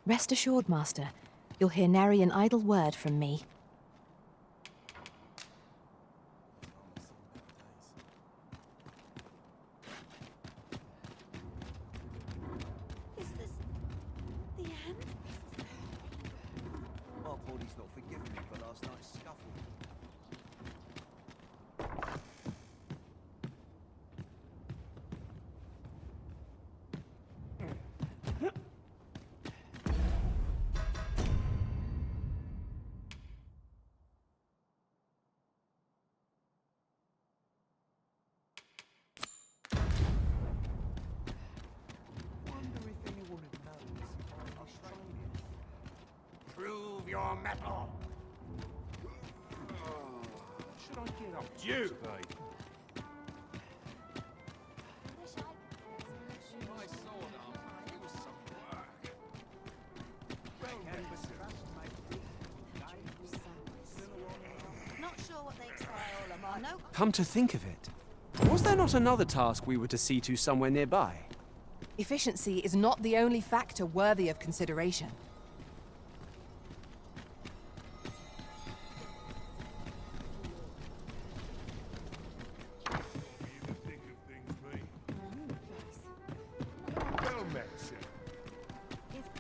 Rest assured, Master. You'll hear nary an idle word from me. Is this the end? Our body's not forgiven me for last night's scuffle. Prove your metal! Should I get up you? My sword arm, it was some work. Not sure what they try all no. Come to think of it, was there not another task we were to see to somewhere nearby? Efficiency is not the only factor worthy of consideration.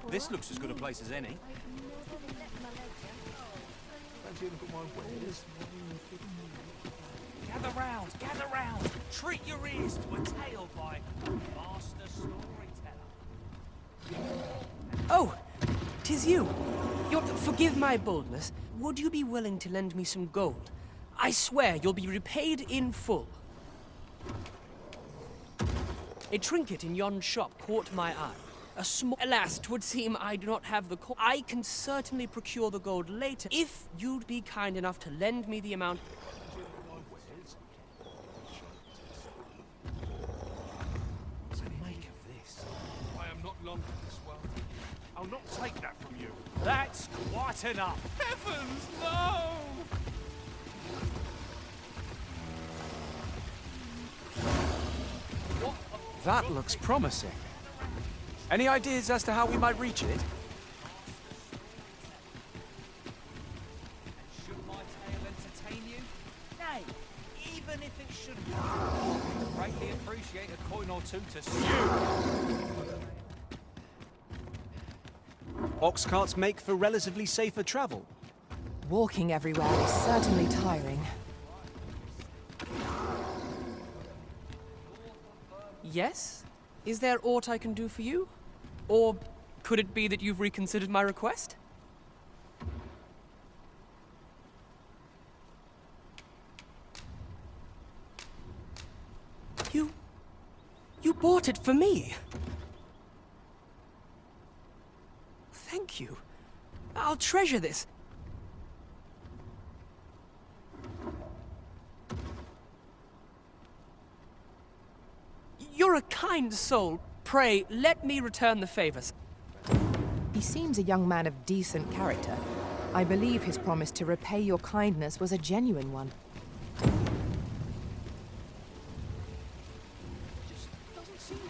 This looks as good a place as any. Gather round, gather round! Treat your ears to a tale by Master Storyteller. Oh, 'tis you. Forgive my boldness. Would you be willing to lend me some gold? I swear you'll be repaid in full. A trinket in yon shop caught my eye. A small... Alas, 'twould seem I do not have the I can certainly procure the gold later, if you'd be kind enough to lend me the amount... What's the make of this? I am not long for this world. I'll not take that from you. That's quite enough. Heavens, no! That looks promising. Any ideas as to how we might reach it? Should my tale entertain you? Nay, even if it shouldn't, I would greatly appreciate a coin or two to stew. Ox carts make for relatively safer travel. Walking everywhere is certainly tiring. Yes? Is there aught I can do for you? Or could it be that you've reconsidered my request? You bought it for me? Thank you. I'll treasure this. You're a kind soul. Pray, let me return the favors. He seems a young man of decent character. I believe his promise to repay your kindness was a genuine one.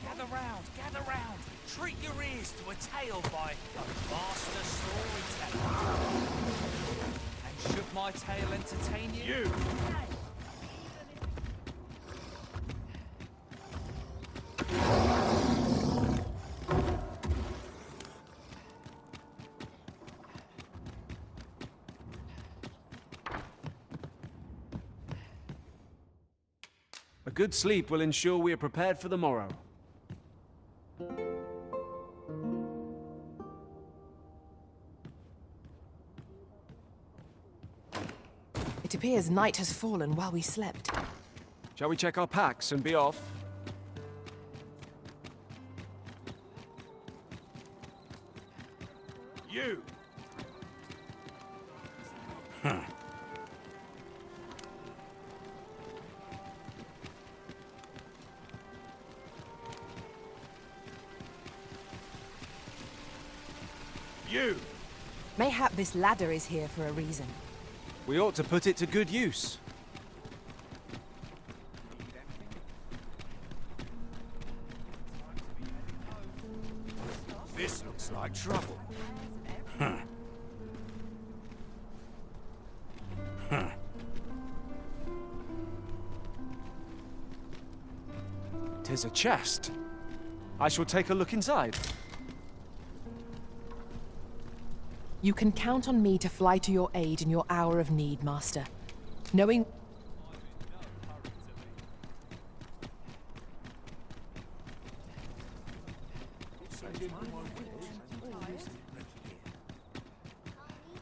Gather round, gather round. Treat your ears to a tale by Master Storyteller. And should my tale entertain you? A good sleep will ensure we are prepared for the morrow. It appears night has fallen while we slept. Shall we check our packs and be off? You! You! Mayhap this ladder is here for a reason. We ought to put it to good use. This looks like trouble. 'Tis a chest. I shall take a look inside. You can count on me to fly to your aid in your hour of need, Master. Knowing...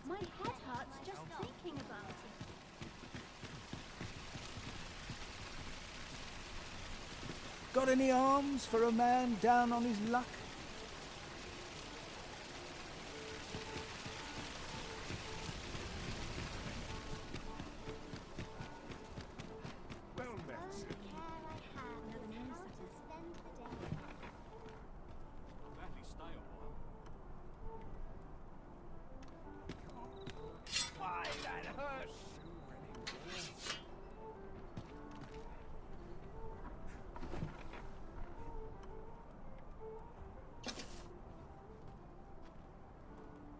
My head hurts just thinking about it. Got any arms for a man down on his luck?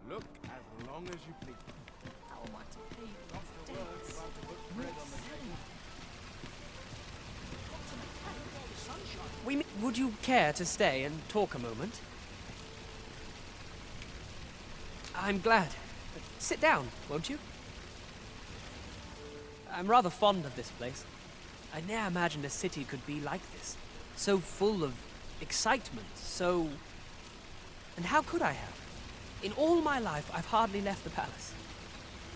Look as long as you please. Would you care to stay and talk a moment? I'm glad. Sit down, won't you? I'm rather fond of this place. I ne'er imagined a city could be like this. So full of excitement, so... And how could I have? In all my life, I've hardly left the palace.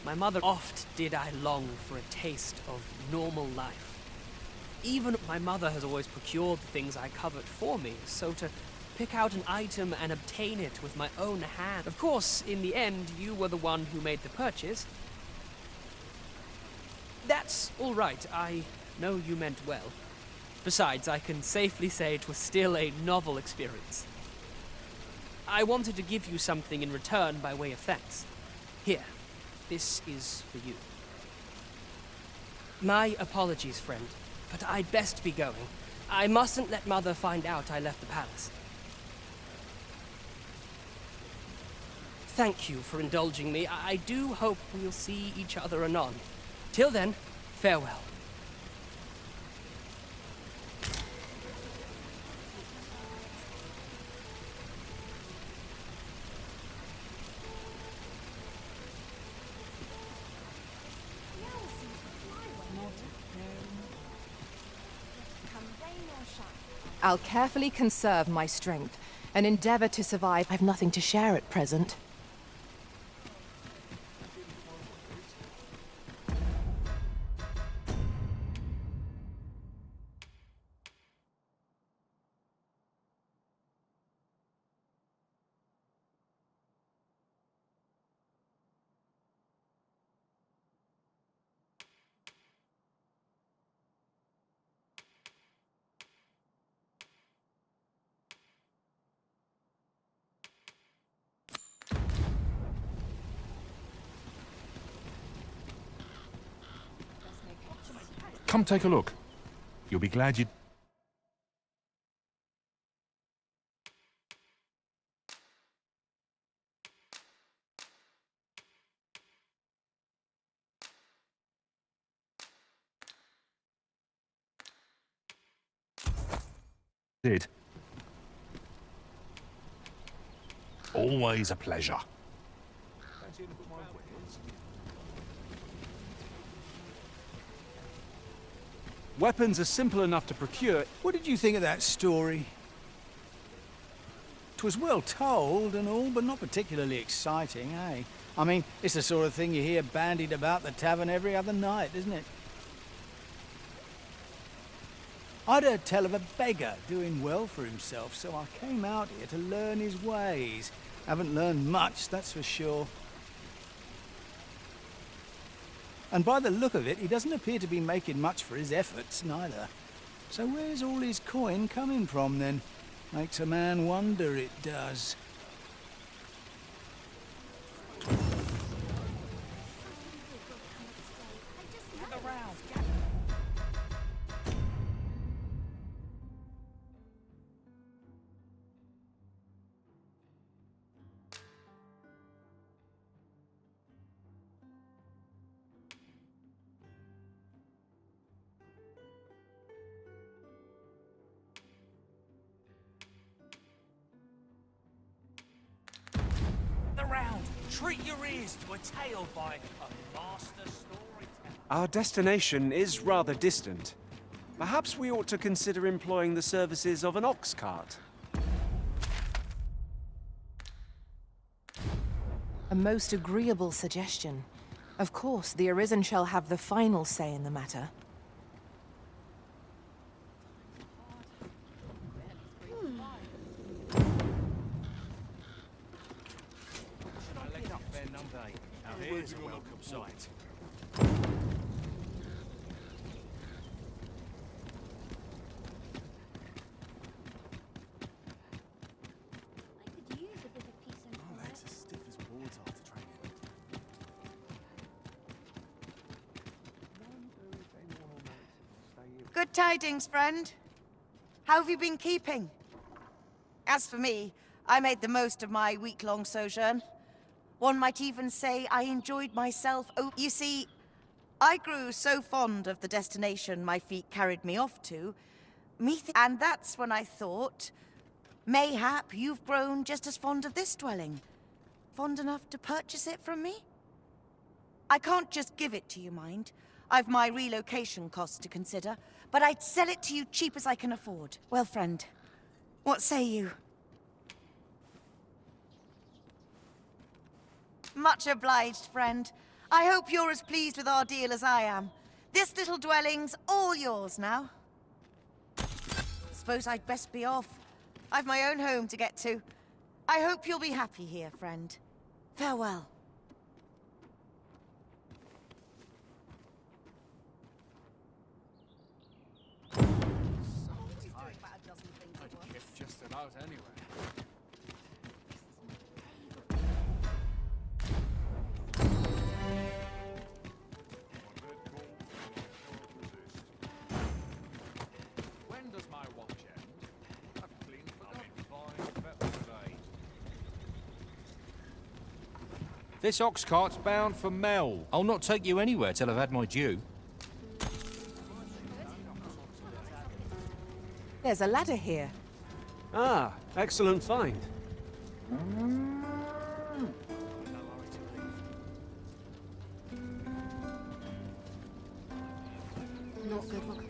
My mother oft did I long for a taste of normal life. Even my mother has always procured the things I covet for me, so to pick out an item and obtain it with my own hand. Of course, in the end, you were the one who made the purchase. That's all right. I know you meant well. Besides, I can safely say it was still a novel experience. I wanted to give you something in return by way of thanks. Here, this is for you. My apologies, friend, but I'd best be going. I mustn't let Mother find out I left the palace. Thank you for indulging me. I do hope we'll see each other anon. Till then, farewell. I'll carefully conserve my strength and endeavor to survive. I've nothing to share at present. Come take a look. You'll be glad you... did. Always a pleasure. Weapons are simple enough to procure. What did you think of that story? 'Twas well told and all, but not particularly exciting, eh? I mean, it's the sort of thing you hear bandied about the tavern every other night, isn't it? I'd heard tell of a beggar doing well for himself, so I came out here to learn his ways. Haven't learned much, that's for sure. And by the look of it, he doesn't appear to be making much for his efforts, neither. So where's all his coin coming from, then? Makes a man wonder, it does. Treat your ears to a tale by a master storyteller. Our destination is rather distant. Perhaps we ought to consider employing the services of an ox cart. A most agreeable suggestion. Of course, the Arisen shall have the final say in the matter. Here's a welcome sight. I could use a bit of peace and My legs are stiff as boards after training. Good tidings, friend. How have you been keeping? As for me, I made the most of my week-long sojourn. One might even say I enjoyed myself. Oh, you see, I grew so fond of the destination my feet carried me off to, and that's when I thought, mayhap you've grown just as fond of this dwelling. Fond enough to purchase it from me? I can't just give it to you, mind. I've my relocation costs to consider, but I'd sell it to you cheap as I can afford. Well, friend, what say you? Much obliged, friend. I hope you're as pleased with our deal as I am. This little dwelling's all yours now. Suppose I'd best be off. I've my own home to get to. I hope you'll be happy here, friend. Farewell. If just about anywhere. When does my watch end? I've clean forgotten. Fine, better today. This ox cart's bound for Mel. I'll not take you anywhere till I've had my due. There's a ladder here. Ah, excellent find. Not good luck.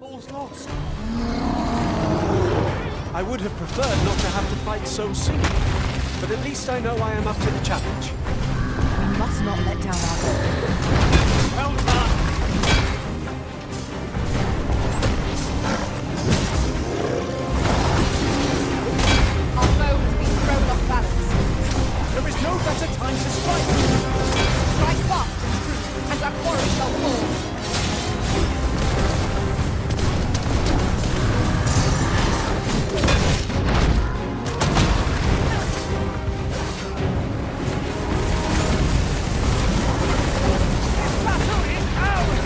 All's lost. I would have preferred not to have to fight so soon, but at least I know I am up to the challenge. We must not let down our goal. Well done! Our foe has been thrown off balance. There is no better time to strike! Strike fast and true, and our quarry shall fall.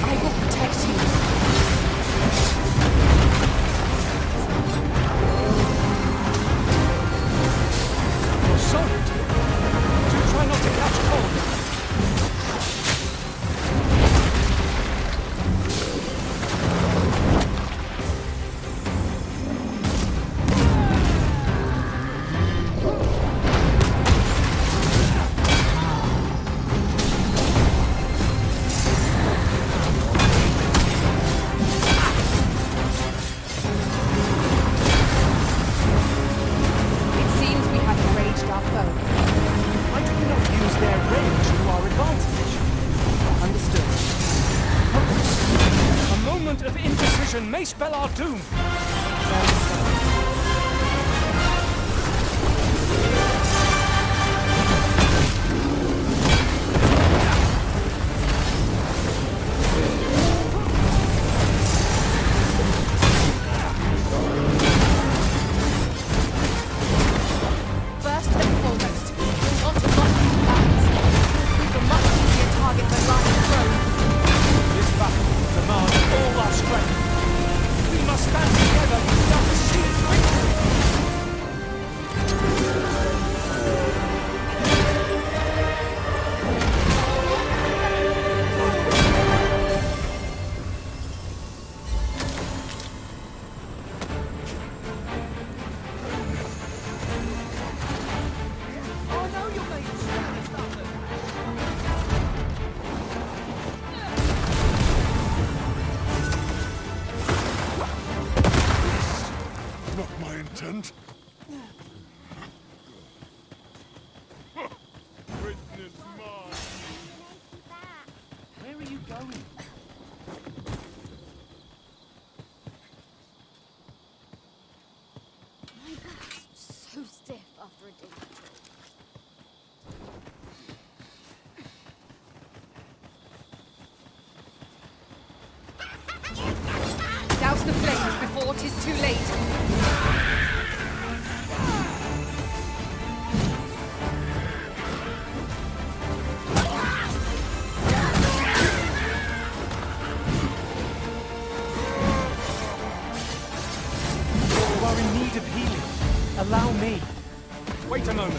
I will protect you. You're solid. Do try not to catch cold. It seems we have enraged our foe. Why do we not use their range to our advantage? Understood. A moment of indecision may spell our doom. First and foremost, we want to block these lands. Prove a much easier target than lying prone. This battle demands all our strength. We must stand together. ridiculous. Douse the flames before 'tis too late. You are in need of healing. Allow me. Wait a moment.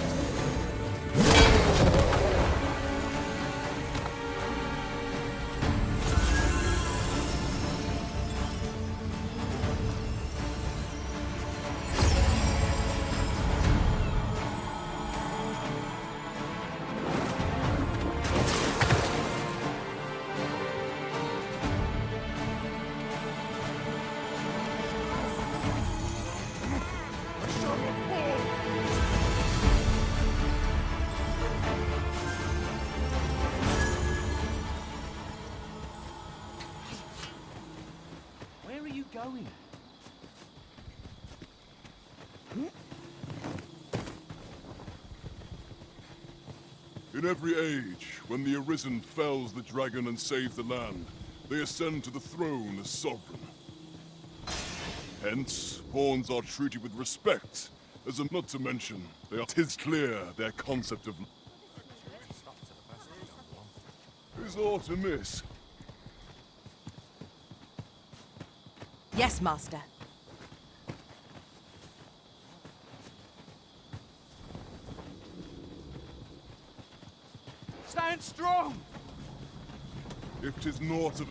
Where are you going? In every age, when the Arisen fells the dragon and saves the land, they ascend to the throne as sovereign. Hence, pawns are treated with respect, as a not to mention, tis clear their concept of... Is aught amiss? Yes, Master. Stand strong! If 'tis naught of...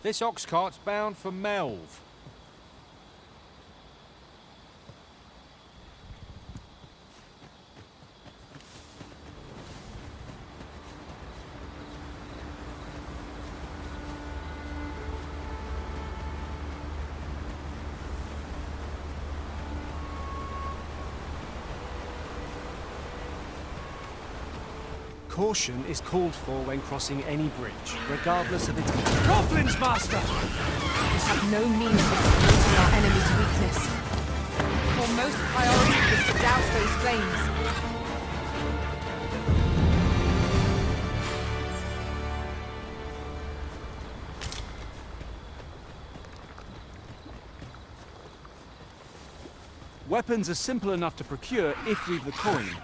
This ox cart's bound for Melv. Caution is called for when crossing any bridge, regardless of its... Goblins, Master! We have no means of exploiting our enemy's weakness. Foremost priority is to douse those flames. Weapons are simple enough to procure if we've the coin.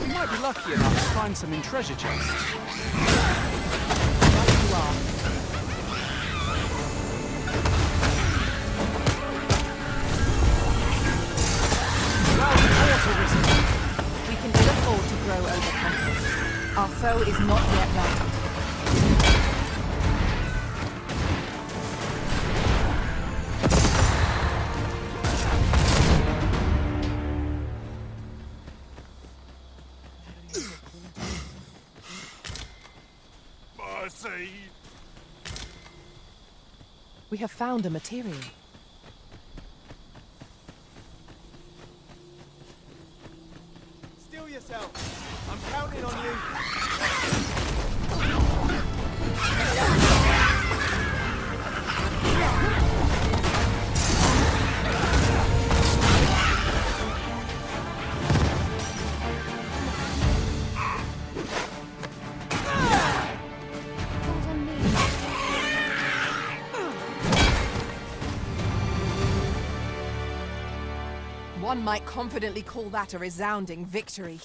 We might be lucky enough to find some in treasure chests. Right you are. We can ill afford to grow overconfident. Our foe is not yet routed. Mercy! We have found a material. Still yourself. I'm counting on you. One might confidently call that a resounding victory.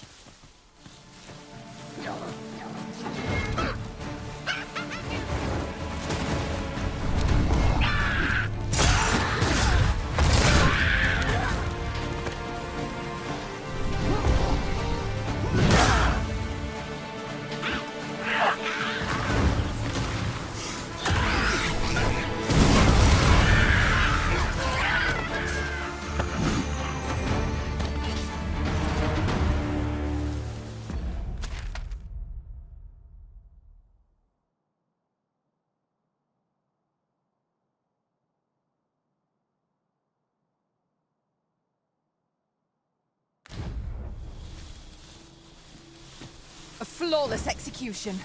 A flawless execution.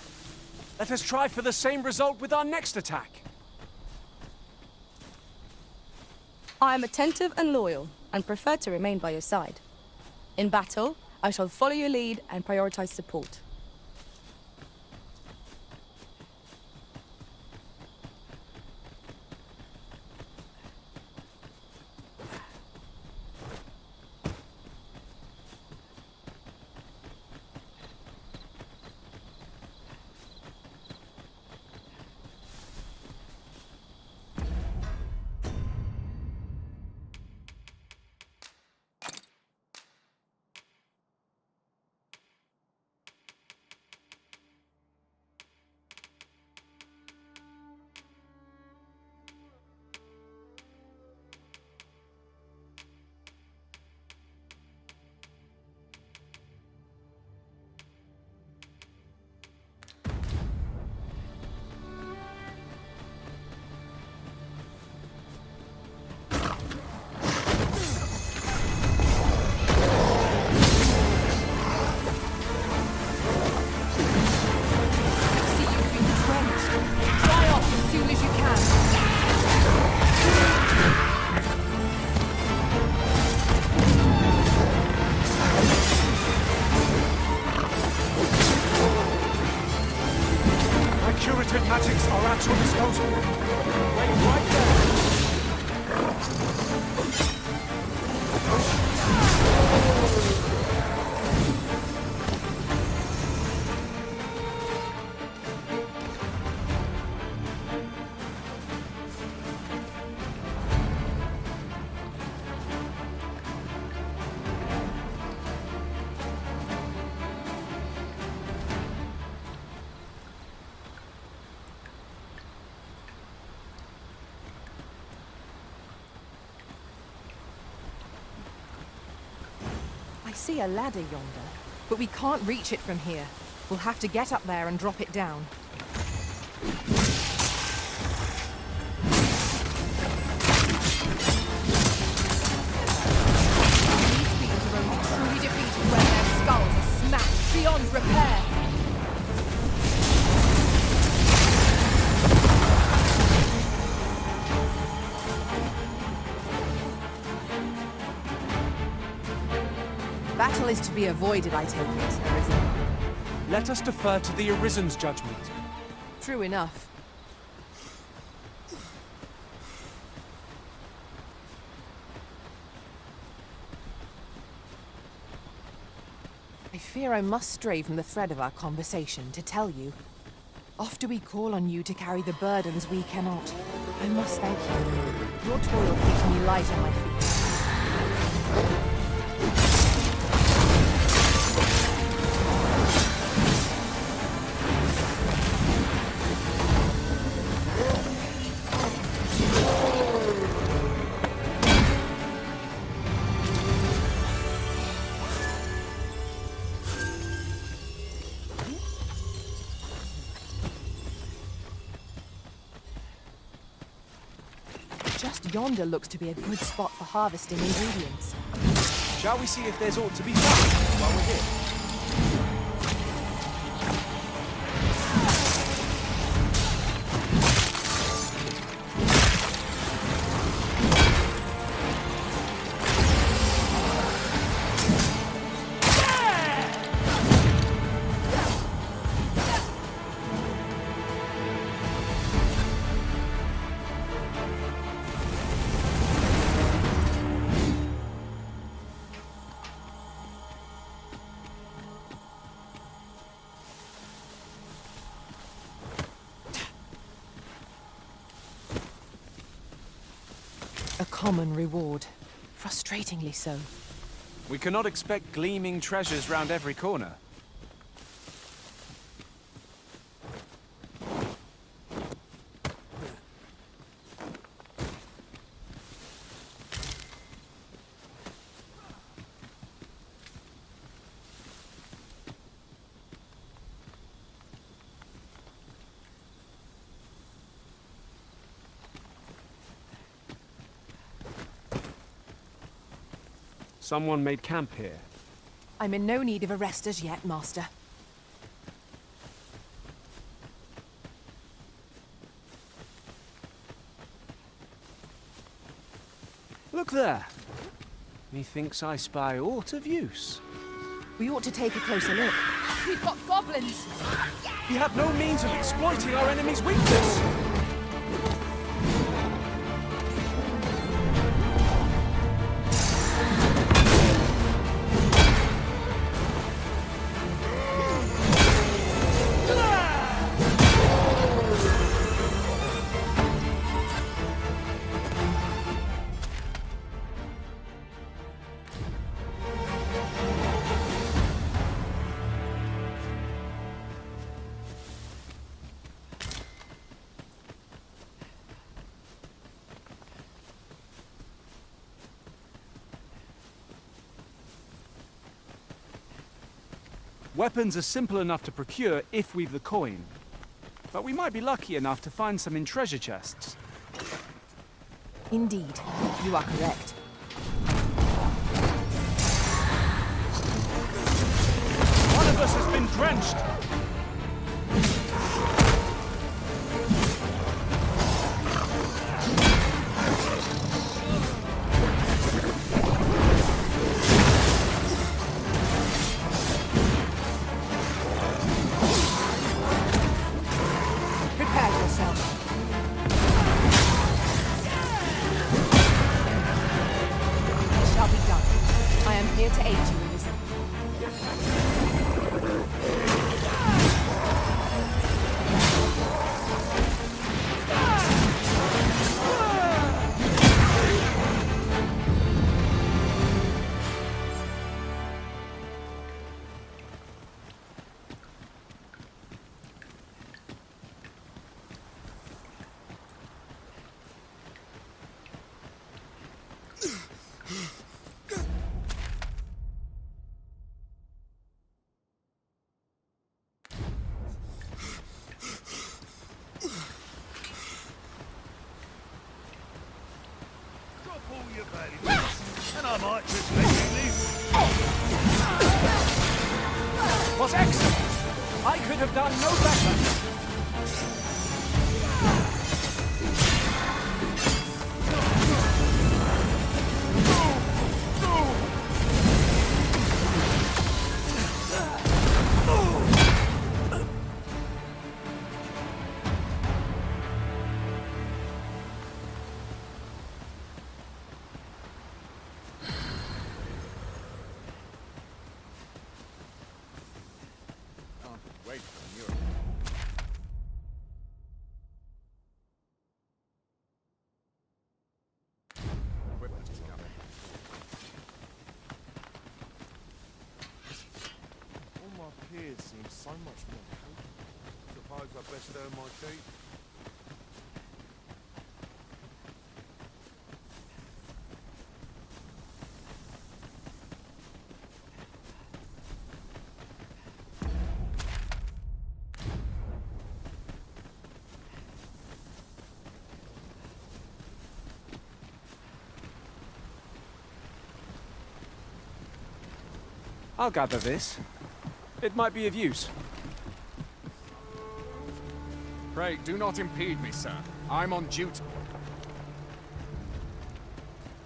Let us try for the same result with our next attack. I am attentive and loyal, and prefer to remain by your side. In battle, I shall follow your lead and prioritize support. Curative magics are at your disposal. Wait right I see a ladder yonder, but we can't reach it from here. We'll have to get up there and drop it down. These beings are only truly defeated when their skulls are smashed beyond repair. Battle is to be avoided, I take it, Arisen. Let us defer to the Arisen's judgment. True enough. I fear I must stray from the thread of our conversation to tell you. Oft do we call on you to carry the burdens we cannot. I must thank you. Your toil keeps me light on my feet. Just yonder looks to be a good spot for harvesting ingredients. Shall we see if there's aught to be found while we're here? A common reward. Frustratingly so. We cannot expect gleaming treasures round every corner. Someone made camp here. I'm in no need of a rest as yet, Master. Look there. Methinks I spy aught of use. We ought to take a closer look. We've got goblins! We have no means of exploiting our enemy's weakness. Weapons are simple enough to procure if we've the coin. But we might be lucky enough to find some in treasure chests. Indeed, you are correct. One of us has been drenched! Prepare yourself. It shall be done. I am here to aid you, Arisen. And I might just let you live. Was excellent! I could have done no better! Wait for Europe. Equipment is coming. All my peers seem so much more capable. Suppose I best earn my keep. I'll gather this. It might be of use. Pray, do not impede me, sir. I'm on duty.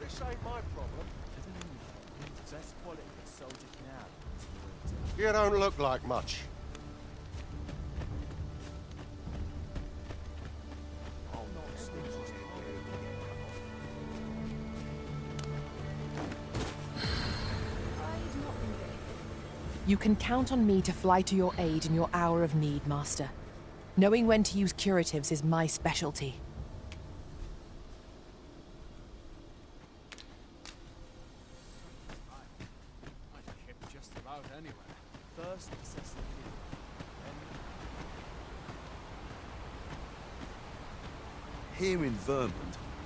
This ain't my problem. Best quality a soldier can have. You don't look like much. You can count on me to fly to your aid in your hour of need, Master. Knowing when to use curatives is my specialty. I can hit just about anywhere. First, assess the field. Here in Vermont,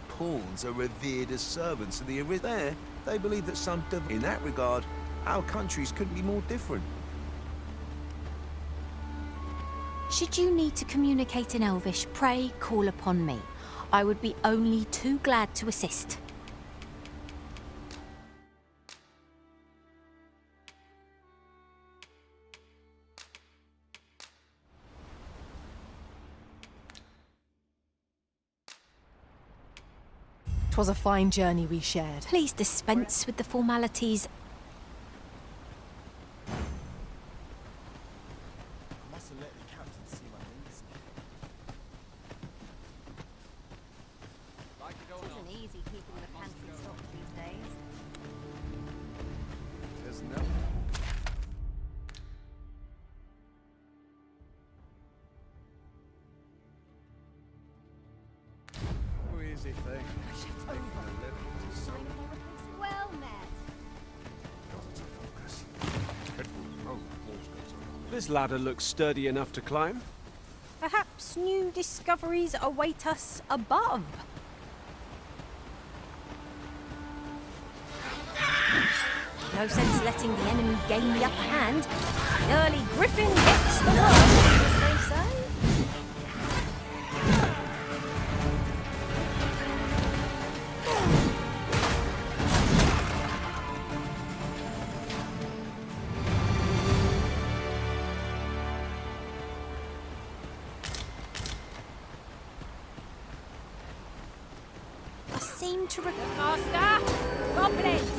pawns are revered as servants of the Arisen. There, they believe that in that regard, our countries couldn't be more different. Should you need to communicate in Elvish, pray call upon me. I would be only too glad to assist. 'Twas a fine journey we shared. Please dispense with the formalities. I must have let the captain see my needs. Isn't easy keeping the pantry stocked these days. There's no... Who is he, thing? Well met. This ladder looks sturdy enough to climb. Perhaps new discoveries await us above. No sense letting the enemy gain the upper hand. The early griffin gets the worm, as they say. I seem to Master! Goblins!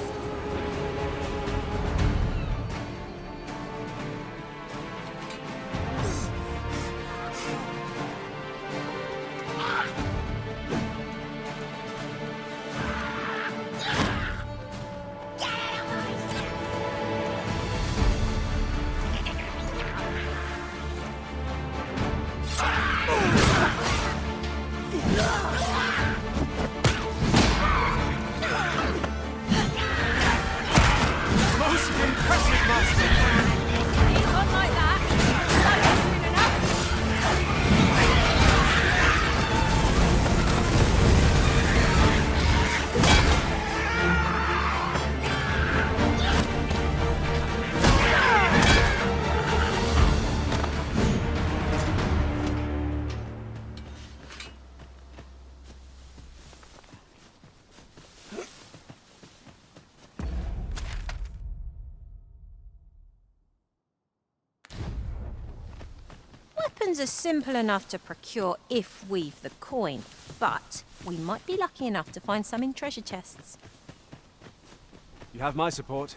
Weapons are simple enough to procure if we've the coin, but we might be lucky enough to find some in treasure chests. You have my support.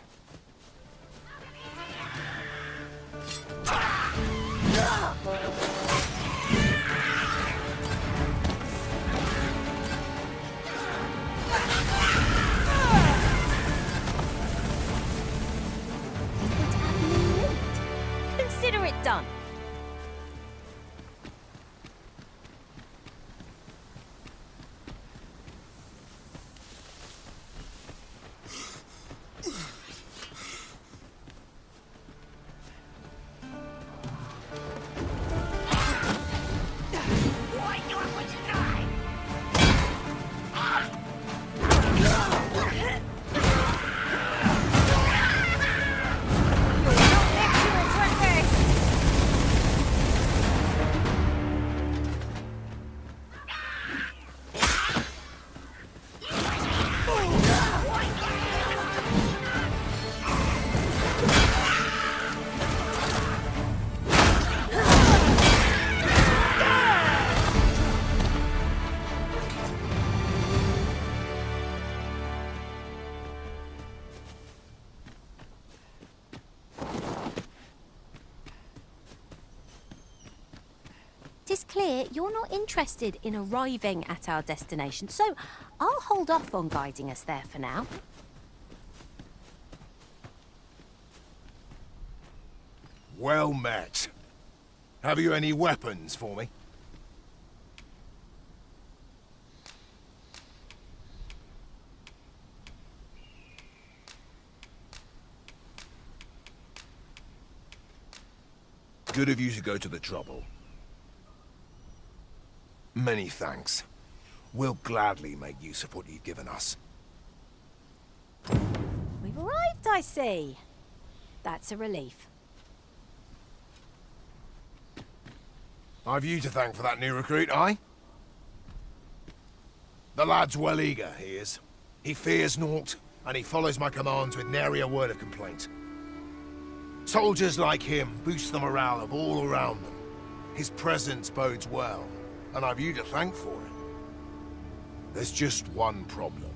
Consider it done. It's clear you're not interested in arriving at our destination, so I'll hold off on guiding us there for now. Well met. Have you any weapons for me? Good of you to go to the trouble. Many thanks. We'll gladly make use of what you've given us. We've arrived, I see. That's a relief. I've you to thank for that new recruit, aye? The lad's well eager, he is. He fears naught, and he follows my commands with nary a word of complaint. Soldiers like him boost the morale of all around them. His presence bodes well, and I've you to thank for it. There's just one problem.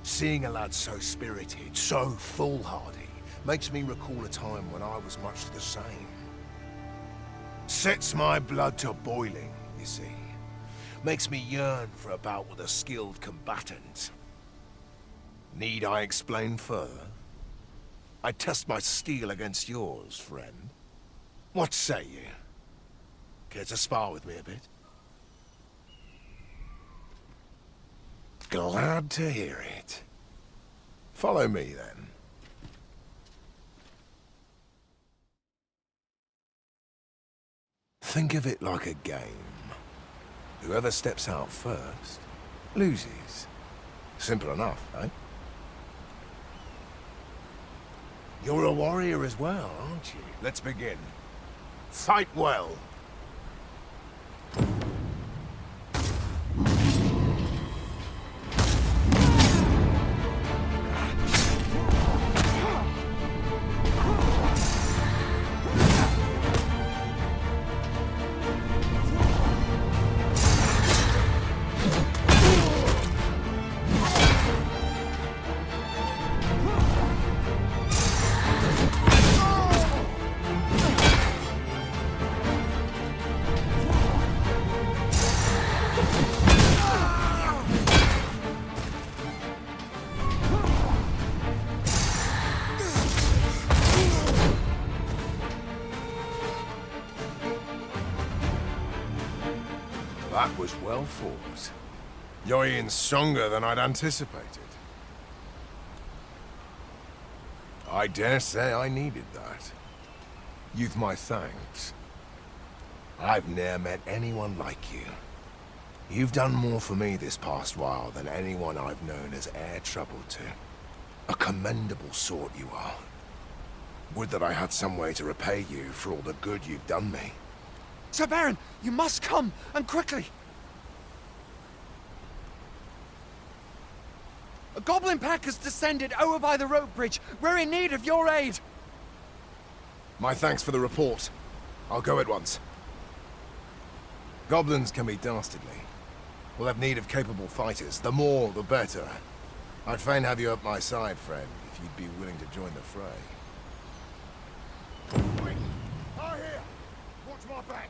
Seeing a lad so spirited, so foolhardy, makes me recall a time when I was much the same. Sets my blood to boiling, you see. Makes me yearn for a bout with a skilled combatant. Need I explain further? I test my steel against yours, friend. What say you? Care to spar with me a bit? Glad to hear it. Follow me, then. Think of it like a game. Whoever steps out first, loses. Simple enough, eh? You're a warrior as well, aren't you? Let's begin. Fight well. That was well fought. You're even stronger than I'd anticipated. I dare say I needed that. You've my thanks. I've ne'er met anyone like you. You've done more for me this past while than anyone I've known has e'er troubled to. A commendable sort you are. Would that I had some way to repay you for all the good you've done me. Sir Baron, you must come, and quickly! A goblin pack has descended over by the rope bridge. We're in need of your aid! My thanks for the report. I'll go at once. Goblins can be dastardly. We'll have need of capable fighters. The more, the better. I'd fain have you at my side, friend, if you'd be willing to join the fray. Wait! I here! Watch my back!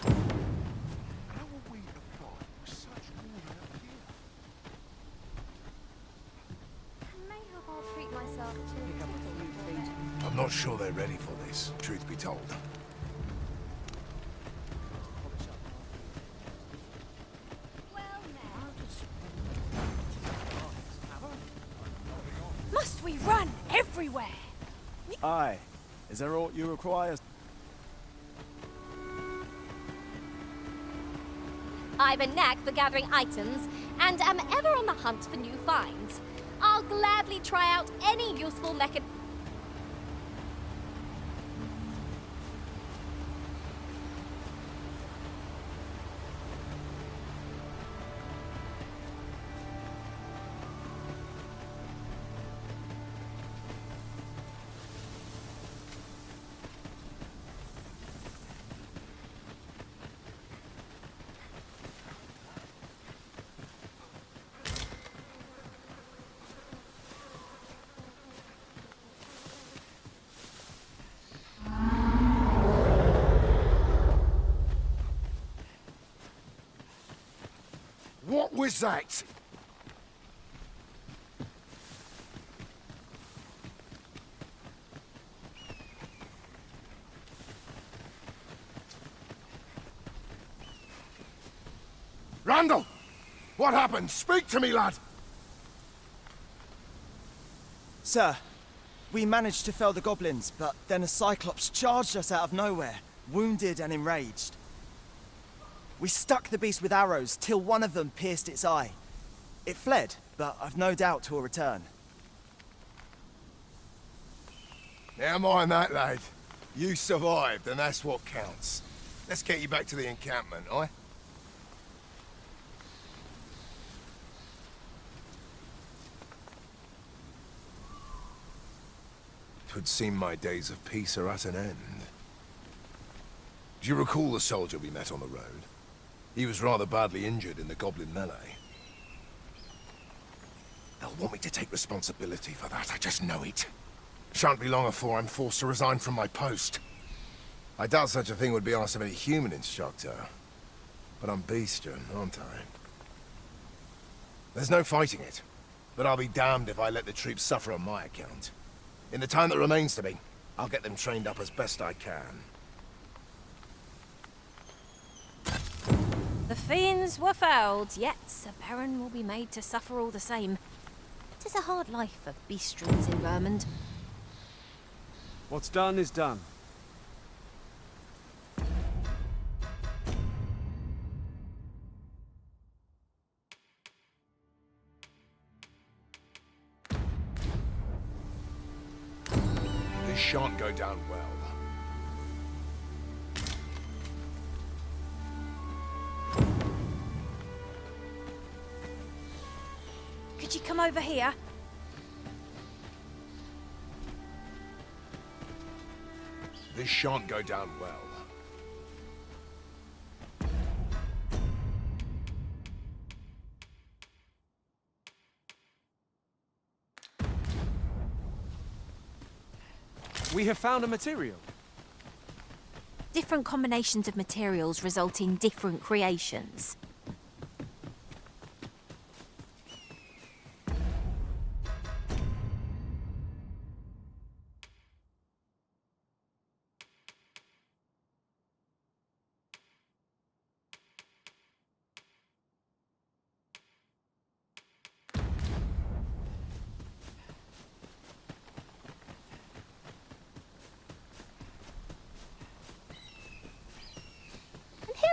How are we to fight such order up here? I may hope I'll treat myself to I'm not sure they're ready for this, truth be told. Must we run everywhere? Aye. Is there aught you require? I've a knack for gathering items, and am ever on the hunt for new finds. I'll gladly try out any useful mechanism. What was that? Randall! What happened? Speak to me, lad! Sir, we managed to fell the goblins, but then a Cyclops charged us out of nowhere, wounded and enraged. We stuck the beast with arrows till one of them pierced its eye. It fled, but I've no doubt 'twill return. Never mind that, lad. You survived, and that's what counts. Let's get you back to the encampment, aye? 'Twould seem my days of peace are at an end. Do you recall the soldier we met on the road? He was rather badly injured in the goblin melee. They'll want me to take responsibility for that, I just know it. Shan't be long before I'm forced to resign from my post. I doubt such a thing would be asked of any human instructor. But I'm bestian, aren't I? There's no fighting it. But I'll be damned if I let the troops suffer on my account. In the time that remains to me, I'll get them trained up as best I can. The fiends were felled, yet a baron will be made to suffer all the same. It is a hard life for bestials in Vermund. What's done is done. This shan't go down well. Could you come over here? This shan't go down well. We have found a material. Different combinations of materials result in different creations.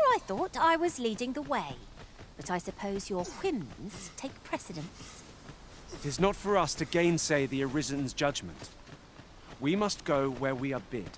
I thought I was leading the way, but I suppose your whims take precedence. It is not for us to gainsay the Arisen's judgment. We must go where we are bid.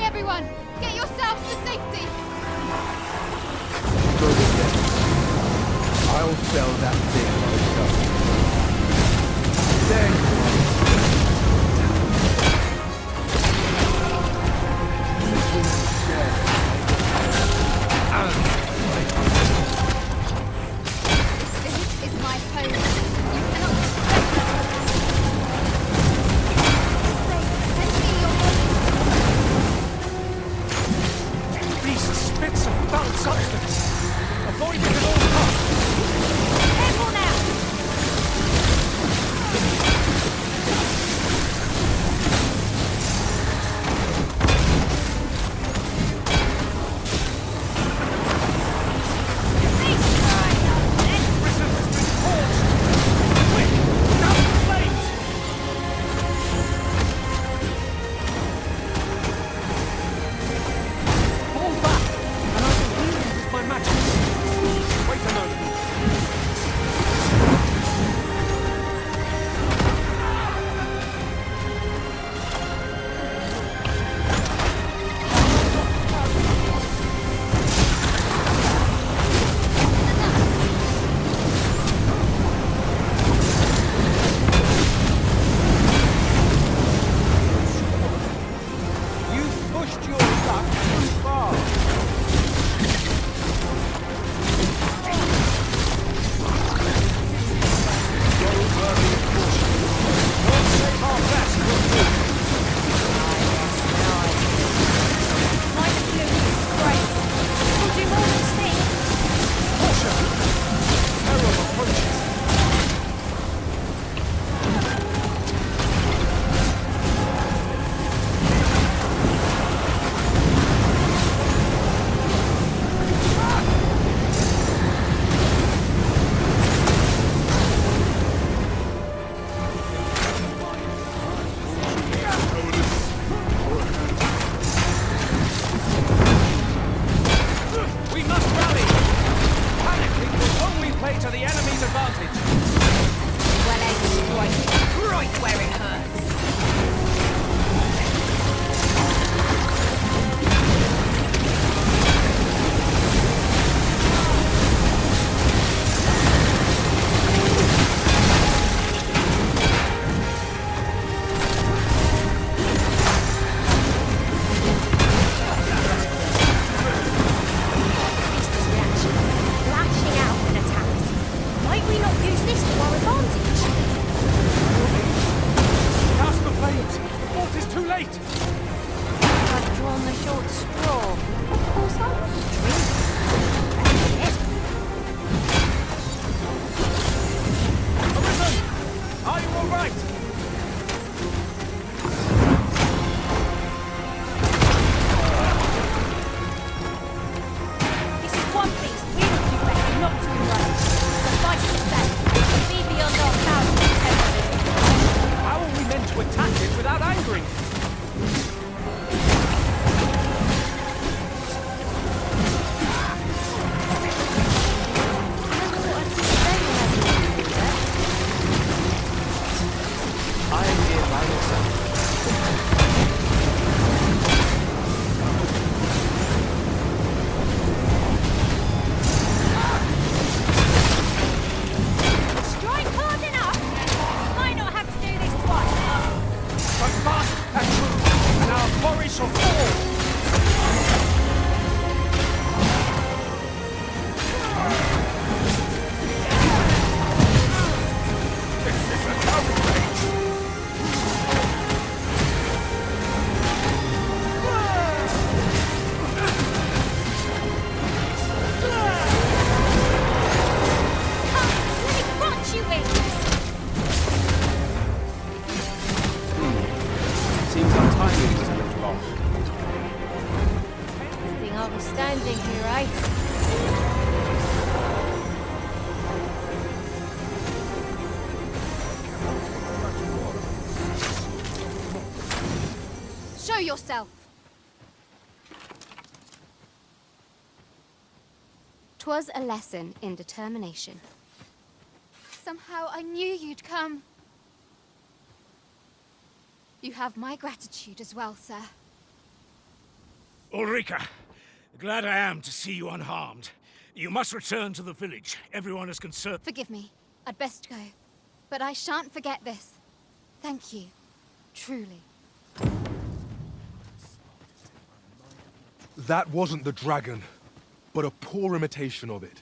Everyone, get yourselves to safety! Good again. I'll sell that thing myself. Then This is my home. You cannot respect that. Send me your Beast spits of foul substance. Avoid it at all costs. Careful now! to the enemy's advantage. Well, right where it hurts. Show yourself! 'Twas a lesson in determination. Somehow I knew you'd come. You have my gratitude as well, sir. Ulrika, glad I am to see you unharmed. You must return to the village. Everyone is concerned. Forgive me. I'd best go. But I shan't forget this. Thank you. Truly. That wasn't the dragon, but a poor imitation of it.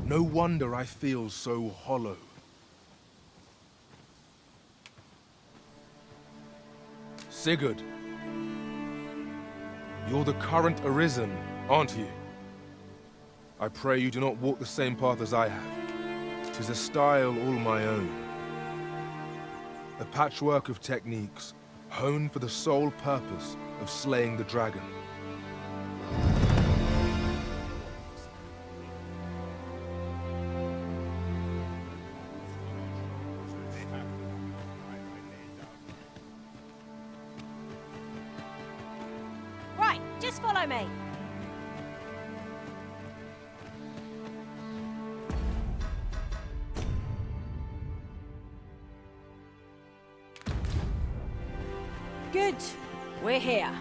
No wonder I feel so hollow. Sigurd, you're the current Arisen, aren't you? I pray you do not walk the same path as I have. 'Tis a style all my own. A patchwork of techniques, honed for the sole purpose of slaying the dragon. Right, just follow me. Good. We're here.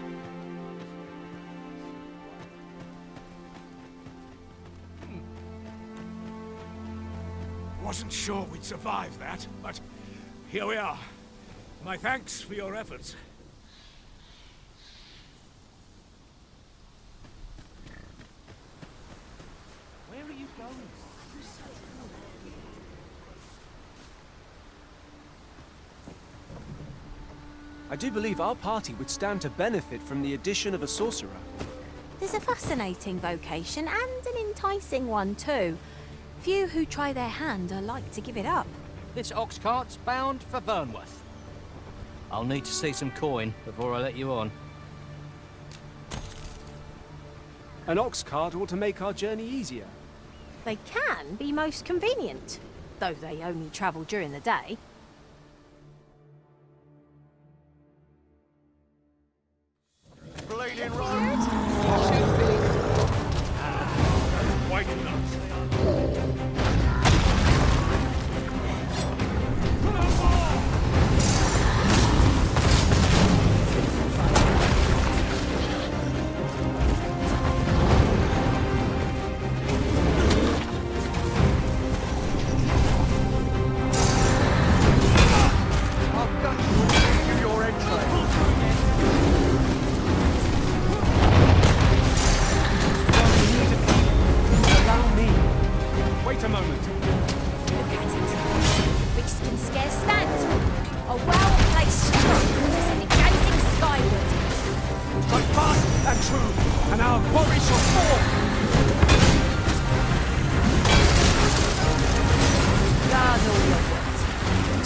Wasn't sure we'd survive that, but here we are. My thanks for your efforts. Where are you going? I do believe our party would stand to benefit from the addition of a sorcerer. There's a fascinating vocation and an enticing one too. Few who try their hand are like to give it up. This ox cart's bound for Vernworth. I'll need to see some coin before I let you on. An ox cart ought to make our journey easier. They can be most convenient, though they only travel during the day. Bleeding right. Quite enough.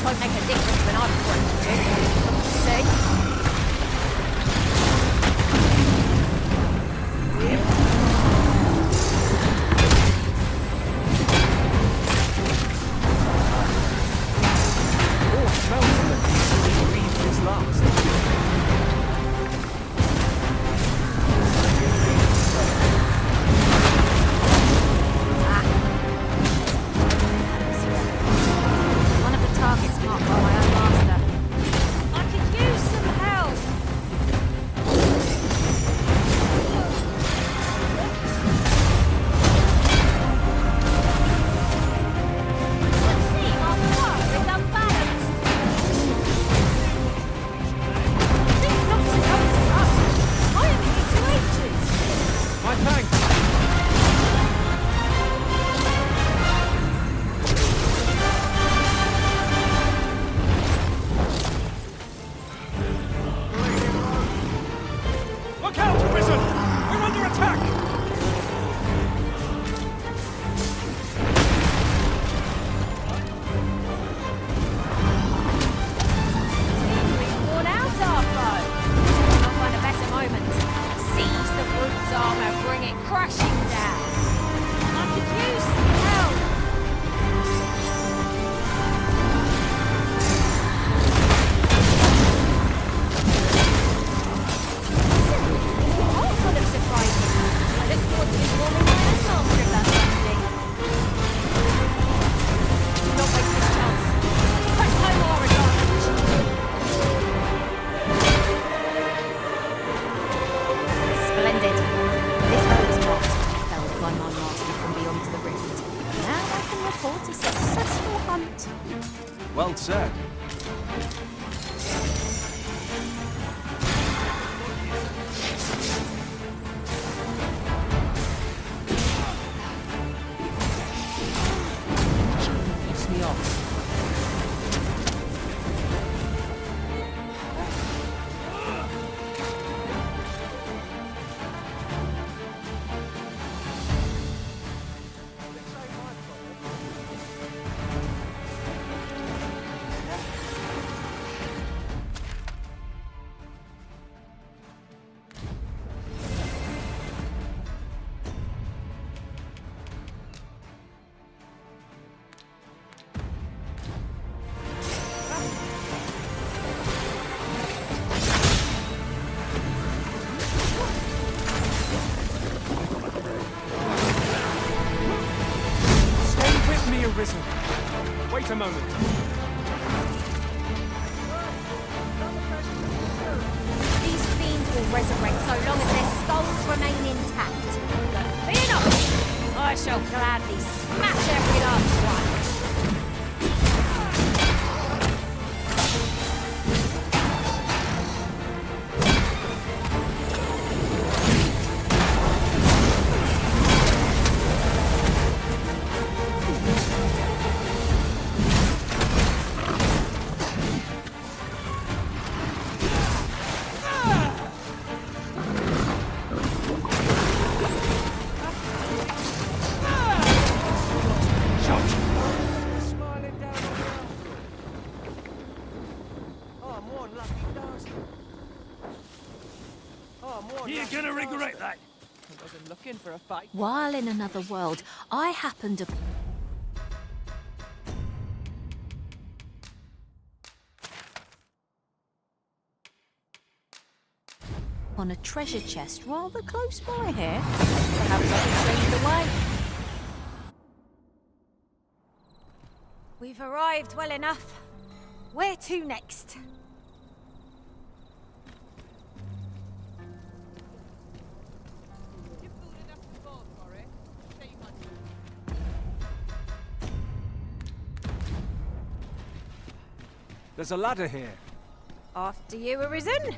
won't make a difference when I've broken you. See? One of the targets marked by my own master. I could use some help. Let's see, our power is unbalanced. Think not to go to us. I am here to aid you. My thanks! Look out, Arisen! We're under attack! We've worn out our foe. I'll find a better moment. Seize the brute's armor, bring it crashing down. I could use some help. You are full of surprises. I look forward to informing my own master of that landing. Do not waste this chance. Let's press home our advantage. Splendid. This bow is marked, felled by my master from beyond the rift. Now I can report a successful hunt. Well said. Piss me off. Stay with me, Arisen. Wait a moment. These fiends will resurrect so long as their skulls remain intact. But fear not! I shall gladly smash every last one. You're gonna regret that. I wasn't looking for a fight. While in another world, I happened on a treasure chest rather close by here. Perhaps I can show you the way. We've arrived well enough. Where to next? There's a ladder here. After you, Arisen.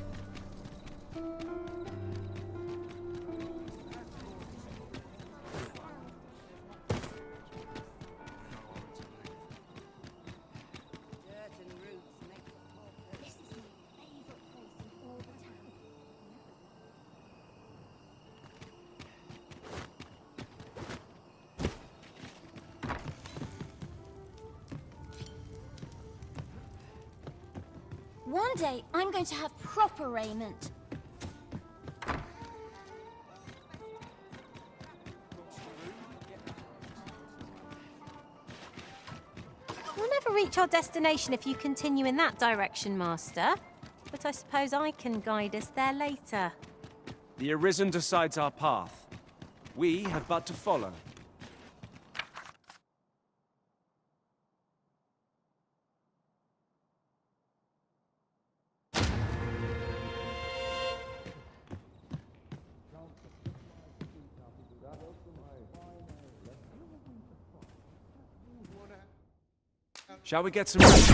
One day, I'm going to have proper raiment. We'll never reach our destination if you continue in that direction, Master. But I suppose I can guide us there later. The Arisen decides our path. We have but to follow. Shall we get some rest?